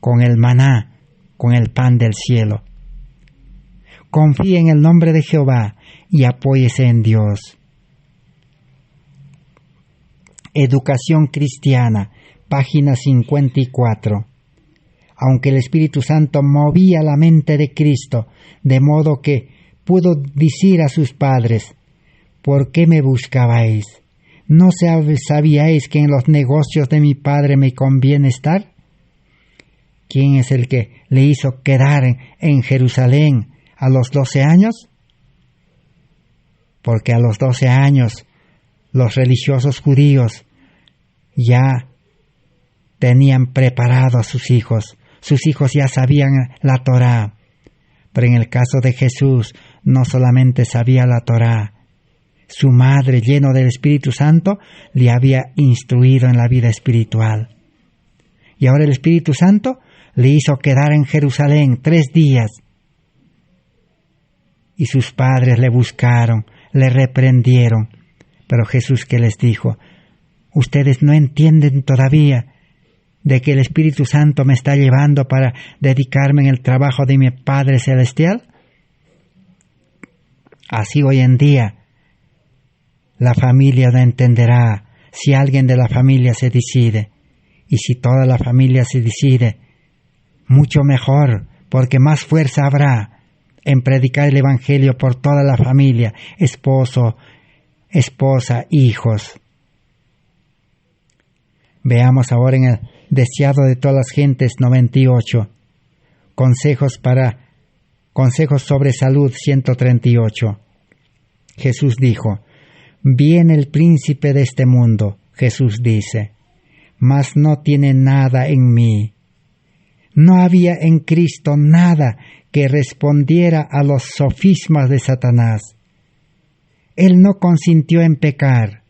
con el maná, con el pan del cielo. Confíe en el nombre de Jehová y apóyese en Dios. Educación cristiana, página 54. Aunque el Espíritu Santo movía la mente de Cristo, de modo que pudo decir a sus padres: ¿por qué me buscabais? ¿No sabíais que en los negocios de mi Padre me conviene estar? ¿Quién es el que le hizo quedar en Jerusalén a los 12 años? Porque a los 12 años los religiosos judíos ya tenían preparado a sus hijos. Sus hijos ya sabían la Torá. Pero en el caso de Jesús no solamente sabía la Torá. Su madre, lleno del Espíritu Santo, le había instruido en la vida espiritual. Y ahora el Espíritu Santo le hizo quedar en Jerusalén 3 días. Y sus padres le buscaron, le reprendieron. Pero Jesús, ¿qué les dijo? Ustedes no entienden todavía de que el Espíritu Santo me está llevando para dedicarme en el trabajo de mi Padre Celestial. Así hoy en día la familia no entenderá si alguien de la familia se decide. Y si toda la familia se decide, mucho mejor, porque más fuerza habrá en predicar el Evangelio por toda la familia, esposo, esposa, hijos. Veamos ahora en el deseado de todas las gentes 98, consejos sobre salud 138. Jesús dijo: viene el príncipe de este mundo, Jesús dice, mas no tiene nada en mí. No había en Cristo nada que respondiera a los sofismas de Satanás. Él no consintió en pecar,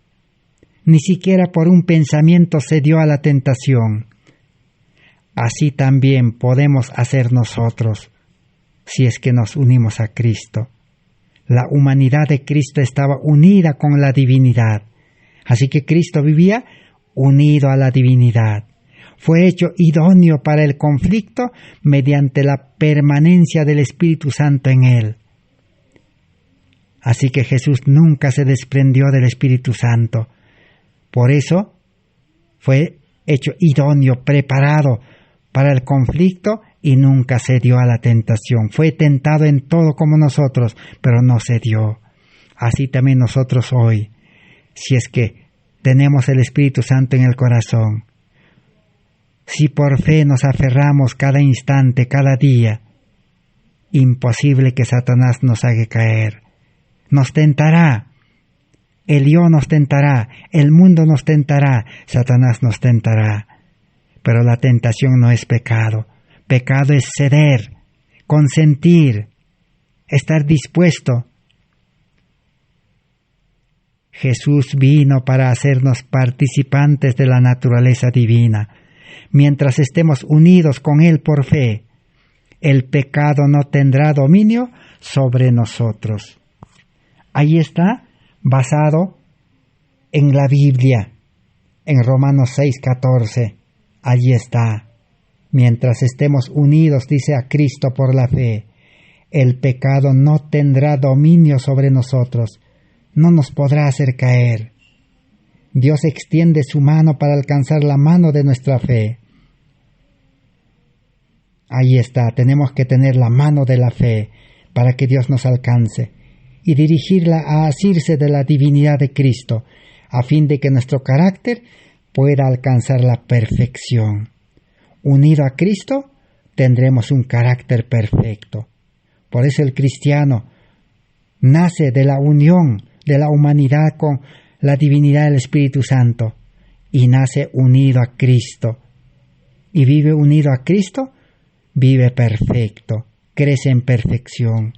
ni siquiera por un pensamiento cedió a la tentación. Así también podemos hacer nosotros, si es que nos unimos a Cristo. La humanidad de Cristo estaba unida con la divinidad, así que Cristo vivía unido a la divinidad. Fue hecho idóneo para el conflicto mediante la permanencia del Espíritu Santo en él. Así que Jesús nunca se desprendió del Espíritu Santo. Por eso fue hecho idóneo, preparado para el conflicto y nunca cedió a la tentación. Fue tentado en todo como nosotros, pero no cedió. Así también nosotros hoy, si es que tenemos el Espíritu Santo en el corazón, si por fe nos aferramos cada instante, cada día, imposible que Satanás nos haga caer. Nos tentará. El yo nos tentará, el mundo nos tentará, Satanás nos tentará. Pero la tentación no es pecado. Pecado es ceder, consentir, estar dispuesto. Jesús vino para hacernos participantes de la naturaleza divina. Mientras estemos unidos con Él por fe, el pecado no tendrá dominio sobre nosotros. Ahí está, basado en la Biblia, en Romanos 6:14. Allí está. Mientras estemos unidos, dice, a Cristo por la fe, el pecado no tendrá dominio sobre nosotros, no nos podrá hacer caer. Dios extiende su mano para alcanzar la mano de nuestra fe. Ahí está, tenemos que tener la mano de la fe para que Dios nos alcance y dirigirla a asirse de la divinidad de Cristo, a fin de que nuestro carácter pueda alcanzar la perfección. Unido a Cristo, tendremos un carácter perfecto. Por eso el cristiano nace de la unión de la humanidad con la divinidad del Espíritu Santo y nace unido a Cristo. Y vive unido a Cristo, vive perfecto, crece en perfección.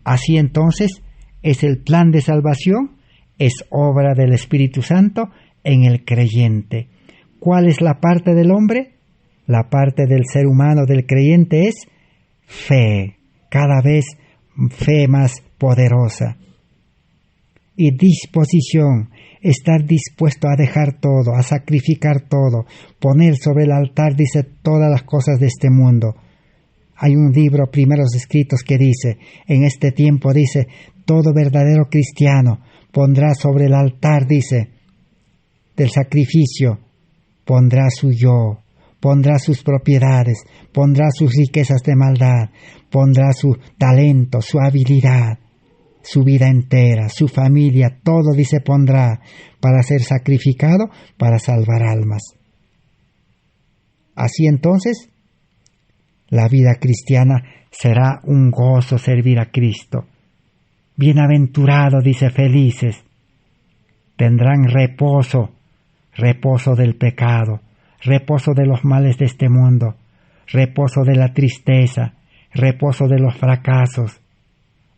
Así entonces es el plan de salvación, es obra del Espíritu Santo en el creyente. ¿Cuál es la parte del hombre? La parte del ser humano, del creyente, es fe, cada vez fe más poderosa. Y disposición, estar dispuesto a dejar todo, a sacrificar todo, poner sobre el altar, dice, todas las cosas de este mundo. Hay un libro, Primeros Escritos, que dice, en este tiempo, dice, todo verdadero cristiano pondrá sobre el altar, dice, del sacrificio, pondrá su yo, pondrá sus propiedades, pondrá sus riquezas de maldad, pondrá su talento, su habilidad, su vida entera, su familia, todo, dice, pondrá para ser sacrificado, para salvar almas. Así entonces, la vida cristiana será un gozo servir a Cristo. Bienaventurado, dice, felices, tendrán reposo, reposo del pecado, reposo de los males de este mundo, reposo de la tristeza, reposo de los fracasos,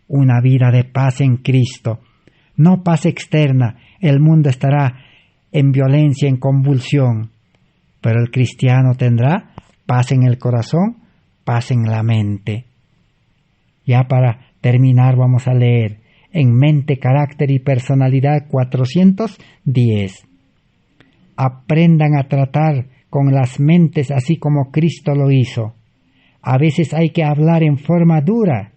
una vida de paz en Cristo, no paz externa. El mundo estará en violencia, en convulsión, pero el cristiano tendrá paz en el corazón, paz en la mente. Ya para terminar vamos a leer en Mente, Carácter y Personalidad 410. Aprendan a tratar con las mentes así como Cristo lo hizo. A veces hay que hablar en forma dura,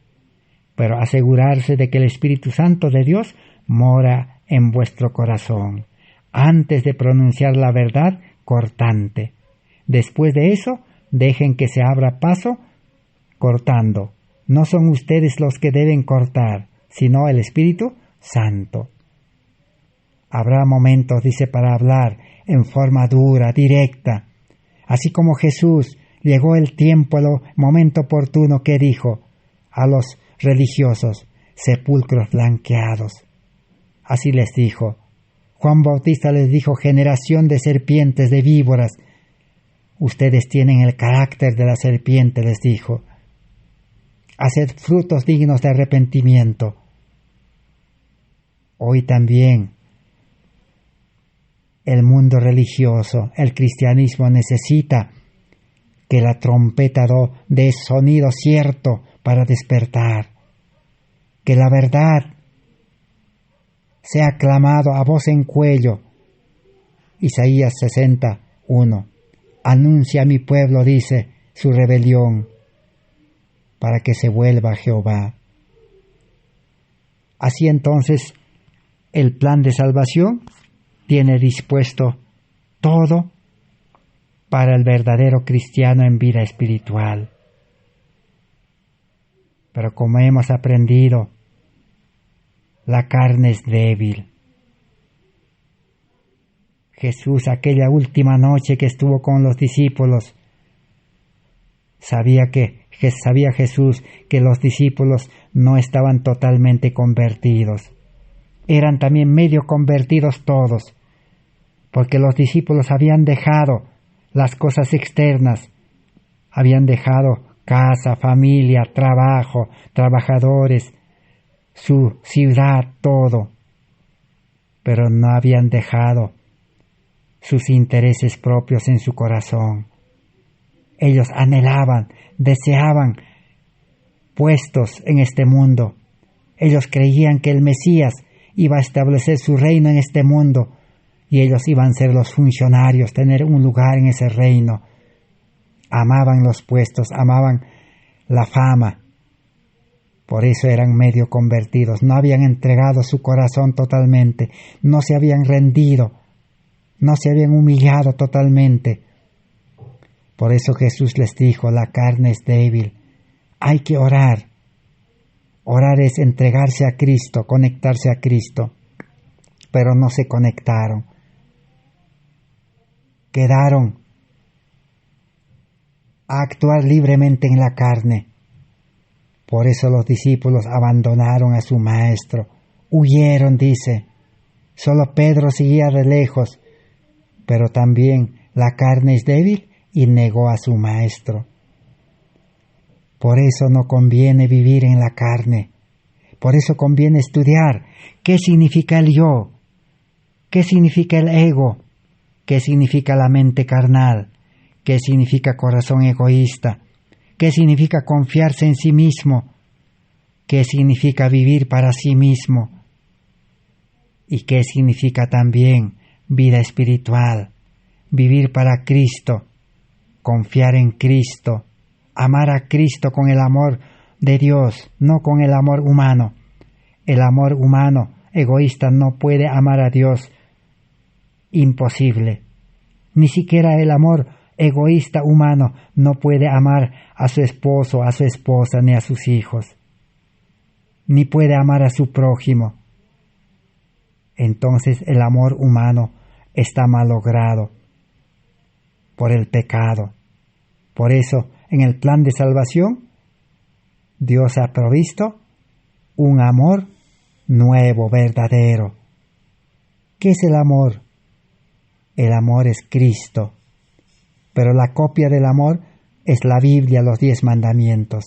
pero asegurarse de que el Espíritu Santo de Dios mora en vuestro corazón, antes de pronunciar la verdad cortante. Después de eso, dejen que se abra paso cortando. No son ustedes los que deben cortar, sino el Espíritu Santo. Habrá momentos, dice, para hablar en forma dura, directa. Así como Jesús, llegó el tiempo, el momento oportuno que dijo a los religiosos, sepulcros blanqueados. Así les dijo. Juan Bautista les dijo, generación de serpientes, de víboras. Ustedes tienen el carácter de la serpiente, les dijo. Haced frutos dignos de arrepentimiento. Hoy también el mundo religioso, el cristianismo necesita que la trompeta dé sonido cierto para despertar, que la verdad sea clamado a voz en cuello. Isaías 61. Anuncia a mi pueblo, dice, su rebelión, para que se vuelva a Jehová. Así entonces, el plan de salvación tiene dispuesto todo para el verdadero cristiano en vida espiritual. Pero como hemos aprendido, la carne es débil. Jesús, aquella última noche que estuvo con los discípulos, sabía Jesús que los discípulos no estaban totalmente convertidos. Eran también medio convertidos todos, porque los discípulos habían dejado las cosas externas, habían dejado casa, familia, trabajo, trabajadores, su ciudad, todo, pero no habían dejado sus intereses propios en su corazón. Ellos anhelaban, deseaban puestos en este mundo. Ellos creían que el Mesías iba a establecer su reino en este mundo y ellos iban a ser los funcionarios, tener un lugar en ese reino. Amaban los puestos, amaban la fama. Por eso eran medio convertidos, no habían entregado su corazón totalmente, no se habían rendido, no se habían humillado totalmente. Por eso Jesús les dijo, la carne es débil, hay que orar. Orar es entregarse a Cristo, conectarse a Cristo, pero no se conectaron. Quedaron a actuar libremente en la carne. Por eso los discípulos abandonaron a su maestro, huyeron, dice. Solo Pedro seguía de lejos, pero también la carne es débil y negó a su maestro. Por eso no conviene vivir en la carne. Por eso conviene estudiar qué significa el yo, qué significa el ego, qué significa la mente carnal, qué significa corazón egoísta, qué significa confiarse en sí mismo, qué significa vivir para sí mismo y qué significa también vida espiritual, vivir para Cristo, confiar en Cristo, amar a Cristo con el amor de Dios, no con el amor humano. El amor humano, egoísta, no puede amar a Dios. Imposible. Ni siquiera el amor egoísta humano no puede amar a su esposo, a su esposa, ni a sus hijos. Ni puede amar a su prójimo. Entonces el amor humano está malogrado por el pecado. Por eso, en el plan de salvación, Dios ha provisto un amor nuevo, verdadero. ¿Qué es el amor? El amor es Cristo, pero la copia del amor es la Biblia, los 10 mandamientos.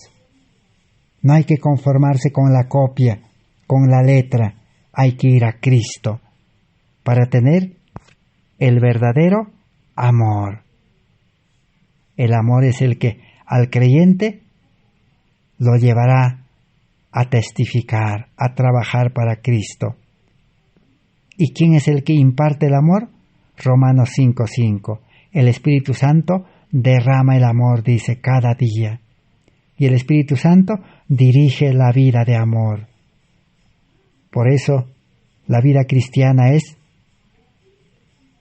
No hay que conformarse con la copia, con la letra, hay que ir a Cristo para tener el verdadero amor. El amor es el que al creyente lo llevará a testificar, a trabajar para Cristo. ¿Y quién es el que imparte el amor? Romanos 5:5. El Espíritu Santo derrama el amor, dice, cada día. Y el Espíritu Santo dirige la vida de amor. Por eso, la vida cristiana es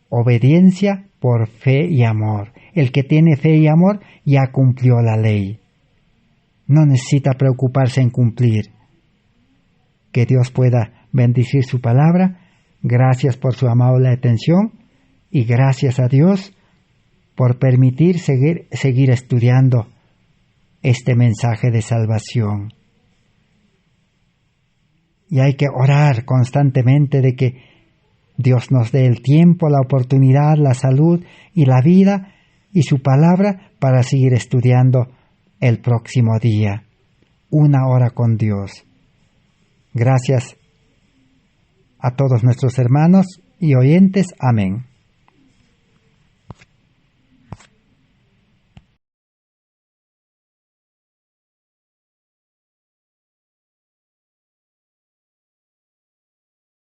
obediencia por fe y amor. El que tiene fe y amor ya cumplió la ley. No necesita preocuparse en cumplir. Que Dios pueda bendecir su palabra. Gracias por su amable atención y gracias a Dios por permitir seguir estudiando este mensaje de salvación. Y hay que orar constantemente de que Dios nos dé el tiempo, la oportunidad, la salud y la vida y su palabra para seguir estudiando el próximo día. 1 hora con Dios. Gracias a todos nuestros hermanos y oyentes. Amén.